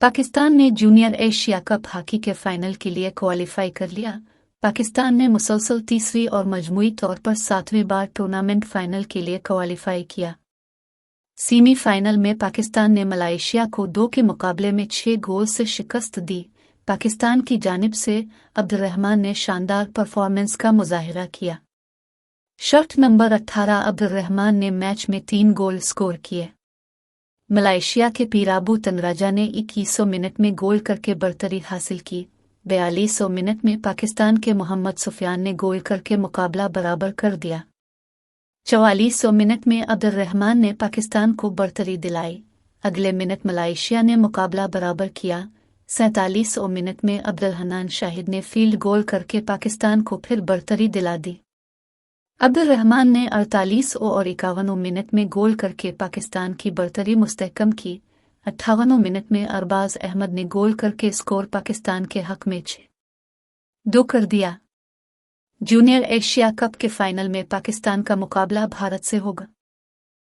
पाकिस्तान ने junior Asia cup hockey के final के लिए क्वालिफाई कर लिया। पाकिस्तान ने मुसलसल तीसरी और मजमूई तौर पर 7वीं बार टूर्नामेंट फाइनल के लिए क्वालिफाई किया। सेमीफाइनल में पाकिस्तान ने मलेशिया को 2 के मुकाबले में 6 गोल से शिकस्त दी। पाकिस्तान की जानिब से अब्दुर्रहमान ने शानदार परफॉर्मेंस का मुजाहिरा किया। शर्ट नंबर 18 अब्दुर्रहमान ने मैच में 3 गोल स्कोर किए। मलेशिया के पीराबू तनराजा ने 2100 मिनट में गोल करके बरतरी हासिल की। 4200 मिनट में पाकिस्तान के मोहम्मद सुफियान ने गोल करके मुकाबला बराबर कर दिया। 4400 मिनट में अब्दुर्रहमान ने पाकिस्तान को बरतरी दिलाई। अगले मिनट मलेशिया ने मुकाबला बराबर किया। 4700 मिनट में अब्दुल हन्नान शाहिद ने फील्ड गोल करके पाकिस्तान को फिर बरतरी दिला दी। अब्दुर्रहमान ने 48 और 51 मिनट में गोल करके पाकिस्तान की बरतरी मुस्तहकम की। 58 मिनट में अरबाज अहमद ने गोल करके स्कोर पाकिस्तान के हक में 6-2 कर दिया। जूनियर एशिया कप के फाइनल में पाकिस्तान का मुकाबला भारत से होगा।